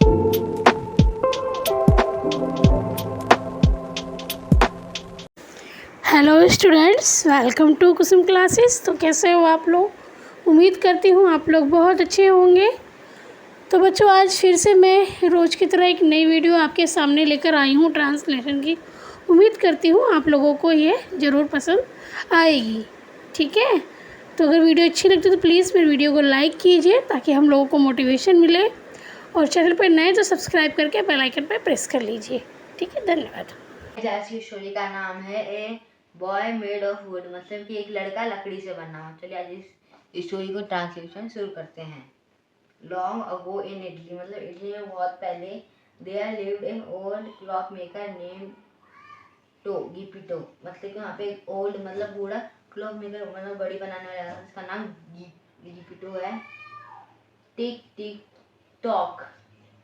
Hello students, welcome to Kusum classes. तो कैसे हो आप लोग? उम्मीद करती हूँ आप लोग बहुत अच्छे होंगे। तो बच्चों, आज फिर से मैं रोज़ की तरह एक नई वीडियो आपके सामने लेकर आई हूँ ट्रांसलेशन की। उम्मीद करती हूँ आप लोगों को ये ज़रूर पसंद आएगी। ठीक है, तो अगर वीडियो अच्छी लगती है तो प्लीज़ मेरे वीडियो को लाइक कीजिए ताकि हम लोगों को मोटिवेशन मिले, और चैनल पर नए तो सब्सक्राइब करके बेल आइकन पर प्रेस कर लीजिए। ठीक है, धन्यवाद। आज की स्टोरी का नाम है a boy made of would, मतलब कि एक लड़का लकड़ी से बना हो। चलिए आज इस स्टोरी को ट्रांसलेशन शुरू करते हैं। लॉन्ग अगो इन इटली, मतलब इटली में बहुत पहले, there lived an old clock maker name Geppetto, मतलब कि वहाँ पे एक ओल्ड मतलब बूढ़ा क्लॉक मेकर, मतलब बड़ी बनाने वाला, उसका नाम गिपिटो है। Tick tick tock,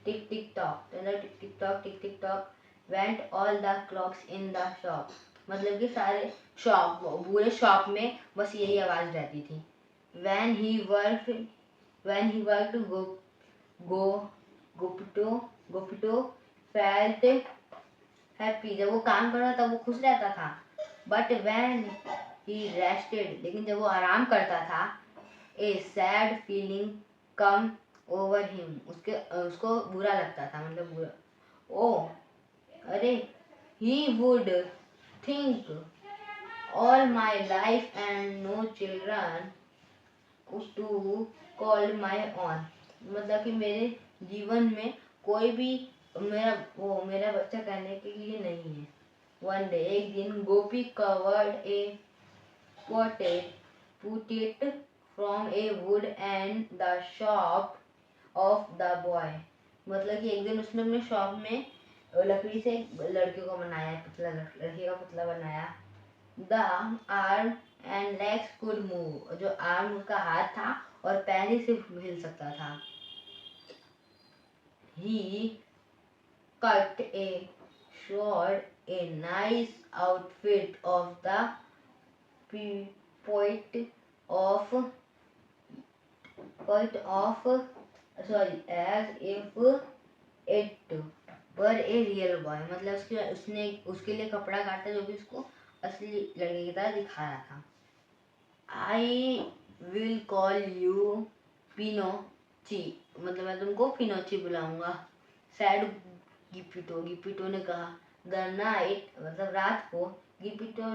tick tick tock, tick tick tock, tick tick tock went all the clocks in the shop, मतलब कि सारे शॉप, पूरे शॉप में बस यही आवाज रहती थी। when he worked when he worked go गोपिटो felt happy, जब वो काम कर रहा था वो खुश रहता था। but when he rested, लेकिन जब वो आराम करता था, a sad feeling come over him, उसको बुरा लगता था, मतलब बुरा। ओ अरे, he would think all my life and no children to call my own, मतलब कि मेरे जीवन में कोई भी मेरा बच्चा कहने के लिए नहीं है। वन डे, एक दिन, Gopi covered a put it from a wood and the shop of the boy, मतलब कि एक दिन उसने अपने शॉप में लकड़ी से लड़के को बनाया, पुतला, लड़के का पुतला बनाया। The arm and legs could move, जो आर्म उसका हाथ था और पैर ही सिर्फ हिल सकता था। He cut a short a nice outfit of the point of sorry as if it were a real boy, मतलब उसने उसके लिए कपड़ा काटा जो कि उसको असली लड़के की तरह दिखा रहा था। I will call you पिनोची, मतलब मैं तुमको पिनोची बुलाऊंगा। सैड गिपिटो ने कहा। द नाइट, मतलब रात को, गिपिटो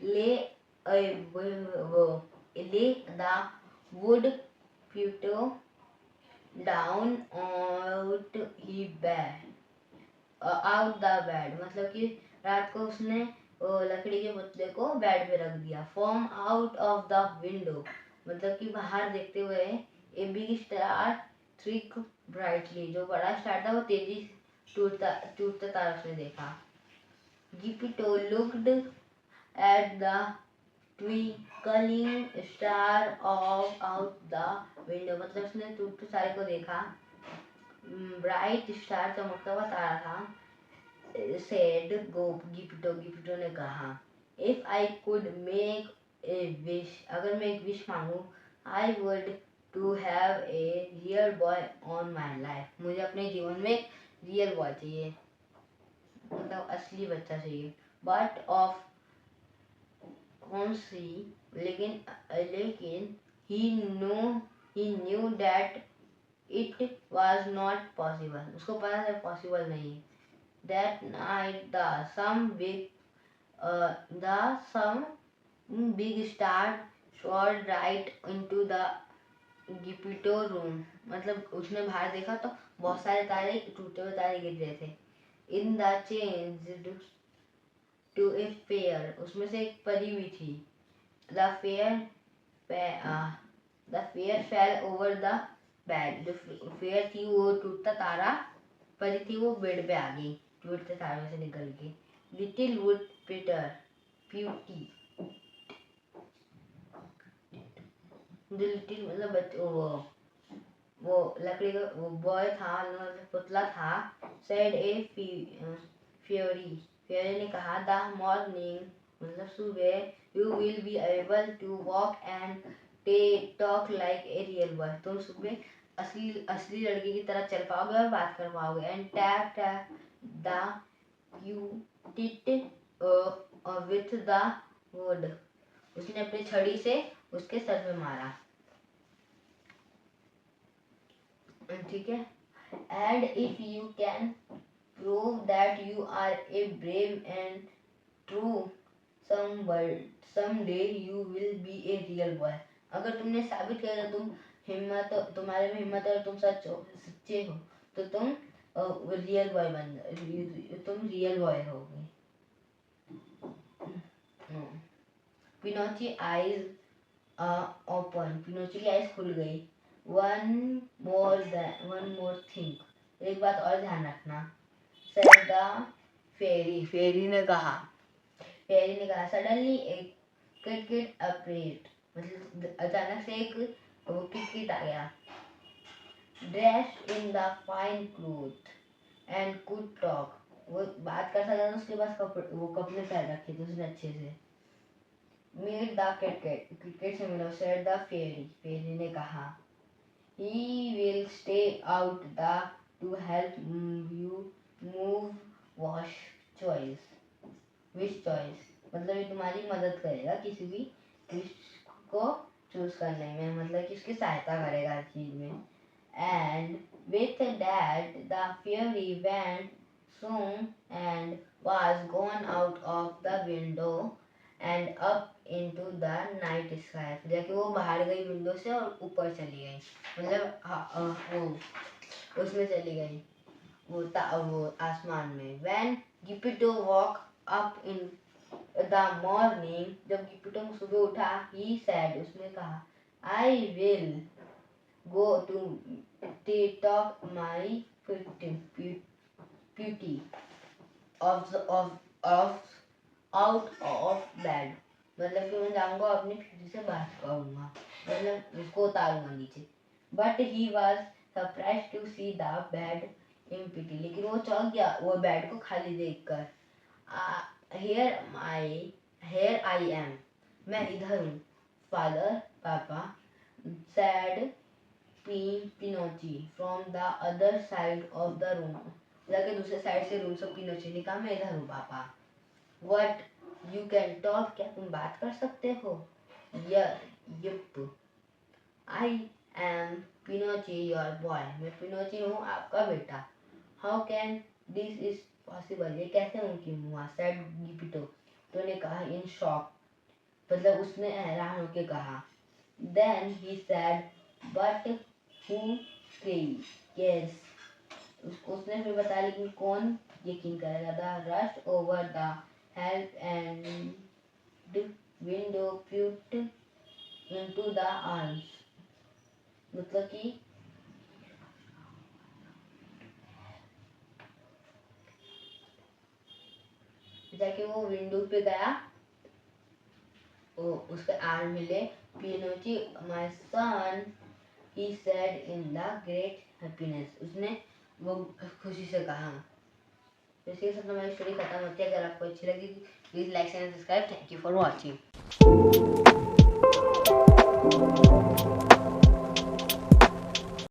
ले द वुड पिटो डाउन आउट द बेड, मतलब कि रात को उसने लकड़ी के पुतले को बेड पे रख दिया। Form out of the window, मतलब कि बाहर देखते हुए, ए बिग स्टार थ्रिक ब्राइटली, जो बड़ा स्टार था वो तेजी टूटता तारा उसने देखा। Geppetto looked at the twinkling star of out the window, मतलब उसने टूटते तारे को देखा। ब्राइट स्टार, चमकता हुआ तारा था। said गिपिटो ने कहा। If I could make a wish, अगर मैं एक विश मांगू, I would to have a real boy on my life, मुझे अपने जीवन में एक रियल बॉय चाहिए, मतलब असली बच्चा चाहिए। But of course लेकिन he knew that it was not possible, उसको पता था पॉसिबल नहीं। That night some big star shot right into the Geppetto room, मतलब उसने बाहर देखा तो बहुत सारे तारे, टूटे हुए तारे गिर रहे थे। In the change to a fairy, उसमें से एक परी भी थी। The fairy fell over the bed, जो फेयर थी वो टूटता तारा, परी थी वो बेड पे आ गई टूटते तारों से निकल के। लिटिल वुड पीटर प्यूटी, लिटिल मतलब वो लकड़ी का वो बॉय था, मतलब पुतला था। सेड ए फ्योरी ने कहा। द मॉर्निंग, मतलब सुबह, you will be able to walk and talk like a real boy, तुम सुबह असली असली लड़के की तरह चल पाओगे और बात कर पाओगे। And tap tap the tit with the wood, उसने अपनी छड़ी से उसके सर पे मारा। ठीक है। And if you can prove that you are a brave and true someday you will be a real boy, अगर तुमने साबित किया तुम हिम्मत, तुम्हारे में हिम्मत है और तुम सच्चे हो तो तुम रियल बॉय तुम रियल बॉय होगे। पिनोची आईज ओपन, पिनोची की आईज खुल गई। वन मोर थिंग, एक बात और ध्यान रखना। सेड द फेरी, फेरी ने कहा सडनली एक किट अप्रेट, मतलब अचानक से एक किट आ गया। Dressed in the fine cloth and could talk, वो बात कर सकता था, उसके पास कपड़े पहन रखे थे उसने अच्छे से। मीट द क्रिकेट से मिलो, सेड द फेरी, फेरी ने कहा। He will stay out the two help you move wash choice, wish choice, मतलब ये तुम्हारी मदद करेगा किसी भी विश को चूज करने में, मतलब कि उसकी सहायता करेगा हर चीज में। And with that the fairy went soon and was gone out of the window and up into the night sky, जाके वो बाहर गई विंडो से और ऊपर चली गई, मतलब वो उसमें चली गई, वो आसमान में। When Geppetto woke up in the morning, जब गिप्पिटो सुबह उठा, he said, उसने कहा, I will go to talk my beauty out of bed, मतलब कि मैं जाऊंगा अपनी फ्यूटी से बात करूंगा, मतलब उसको उतारूंगा नीचे। But he was surprised to see the bed empty, लेकिन वो चौंक गया वो बेड को खाली देखकर। here I am, मैं इधर हूँ। फादर, पापा, said पिनोची from the other side of the room, जाके दूसरे साइड से रूम से पिनोची ने कहा, मैं इधर हूँ पापा। What, you can talk, क्या तुम बात कर सकते हो? Yup, I am Pinocchio your boy, मैं पिनोची हूँ आपका बेटा। How can this is possible, ये कैसे मुमकिन हुआ? said Geppetto, तो ने कहा in shock, मतलब उसने हैरान होके कहा। Then he said, but who cares, उसने फिर बताया लेकिन कौन यकीन करेगा। The rushed over the help and window put into the arms, मतलब कि जाके वो विंडो पे गया, उसके आर्म मिले। Pinocchio my son, he said in the great happiness, उसने वो खुशी से कहा। तो इसके साथ हमारी स्टोरी खत्म होती है। अगर आपको अच्छी लगी please like and subscribe. Thank you for watching.